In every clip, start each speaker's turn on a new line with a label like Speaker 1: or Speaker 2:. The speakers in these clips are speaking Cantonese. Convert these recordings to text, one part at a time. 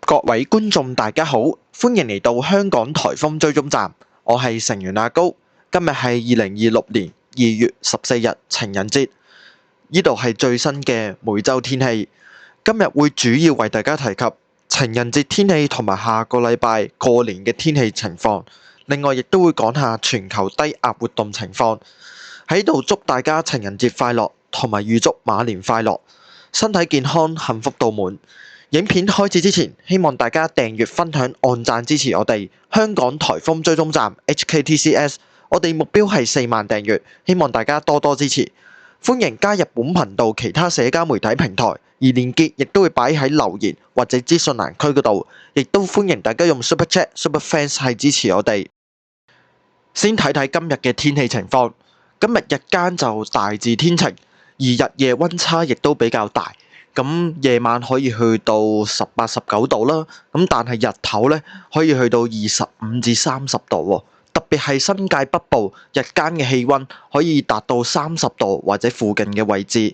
Speaker 1: 各位觀眾大家好，歡迎嚟到香港颱風追蹤站，我係成員阿高。今日係2026年2月14日情人節，呢度係最新嘅每週天氣。今日會主要為大家提及情人節天氣同埋下個禮拜過年嘅天氣情況。另外亦都會講下全球低壓活動情況。喺度祝大家情人節快樂，同埋預祝馬年快樂，身體健康，幸福到滿。影片開始之前，希望大家訂閱、分享、按讚支持我哋香港颱風追蹤站 HKTCS。我哋目標係4萬訂閱，希望大家多多支持。歡迎加入本頻道其他社交媒體平台，而連結亦都會擺喺留言或者資訊欄區嗰度。亦都歡迎大家用 Super Chat、Super Fans 係支持我哋。先睇睇今日嘅天氣情況。今日日間就大致天晴，而日夜溫差亦都比較大。咁夜晚可以去到18、19度啦，咁但係日頭咧可以去到25至30度喎。特別係新界北部日間嘅氣溫可以達到30度或者附近嘅位置。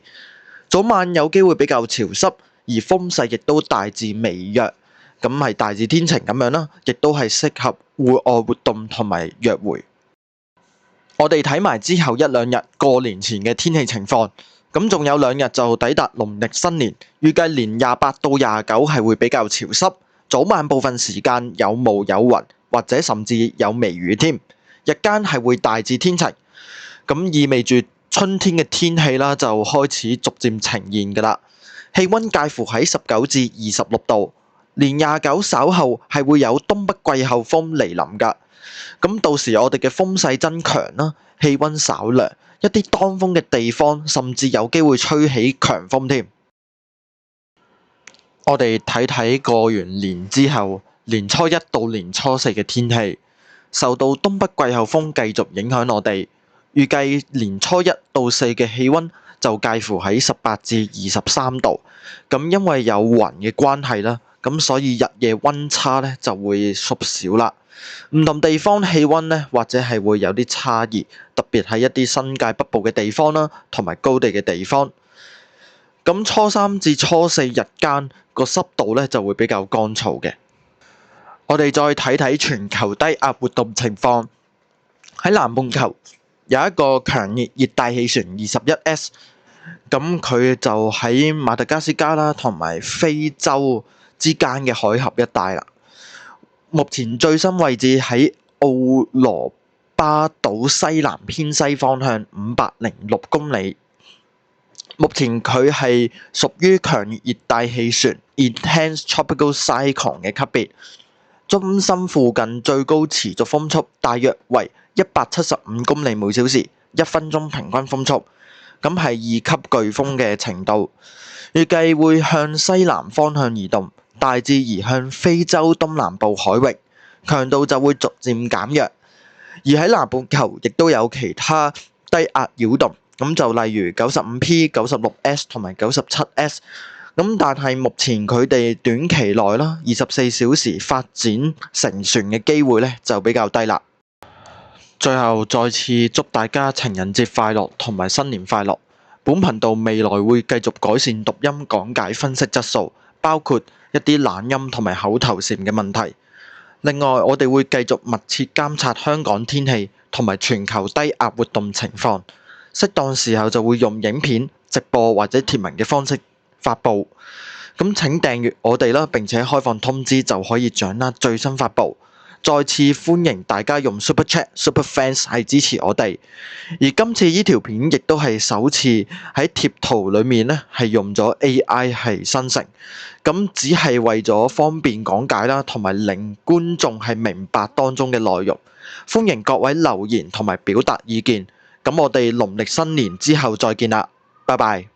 Speaker 1: 早晚有機會比較潮濕，而風勢亦都大致微弱。咁係大致天晴咁樣啦，亦都係適合戶外活動同埋約會。我哋睇埋之後一兩日過年前嘅天氣情況。咁仲有2日就抵達農曆新年，預計年28到29係會比較潮濕，早晚部分時間有霧有雲，或者甚至有微雨添。日間係會大致天晴，咁意味住春天嘅天氣啦就開始逐漸呈現㗎啦。氣溫介乎喺19至26度，年29稍後係會有東北季候風嚟臨㗎。咁到時我哋嘅風勢增強啦，氣溫稍涼。一啲當風嘅地方，甚至有機會吹起強風添。我哋睇睇過完年之後，年初1到年初4嘅天氣，受到東北季候風繼續影響我哋，預計年初1到4嘅氣溫就介乎喺18至23度。咁因為有雲嘅關係啦，咁所以日夜溫差咧就會縮小啦。唔同地方氣溫咧，或者係會有啲差異，特別係一啲新界北部嘅地方啦，同埋高地嘅地方。咁初3至初4日間個濕度咧就會比較乾燥嘅。我哋再睇睇全球低壓活動情況。喺南半球有一個強烈熱帶氣旋 21S， 咁佢就喺馬達加斯加啦同埋非洲之間嘅海峽一帶啦。目前最新位置喺奧羅巴島西南偏西方向506公里。目前佢係屬於強烈熱帶氣旋 Intense Tropical Cyclone 嘅級別。中心附近最高持續風速大約為175公里每小時，1分鐘平均風速。咁係2級颶風嘅程度。預計會向西南方向移動，大致移向非洲東南部海域，強度就會逐漸減弱。而喺南半球亦都有其他低壓擾動，咁就例如 95P、96S 同埋 97S。咁但係目前佢哋短期內啦，24小時發展成船嘅機會咧就比較低啦。最後再次祝大家情人節快樂同埋新年快樂。本頻道未來會繼續改善讀音講解分析質素，包括一啲懶音同埋口頭禪嘅問題。另外，我哋會繼續密切監察香港天氣同埋全球低壓活動情況，適當時候就會用影片、直播或者貼文嘅方式發布。咁請訂閱我哋啦，並且開放通知就可以掌握最新發布。再次歡迎大家用 Super Chat、Super Fans 係支持我哋。而今次呢條片亦都係首次喺貼圖裏面咧係用咗 AI 係生成，咁只係為咗方便講解啦，同埋令觀眾係明白當中嘅內容。歡迎各位留言同埋表達意見。咁我哋農曆新年之後再見啦，拜拜。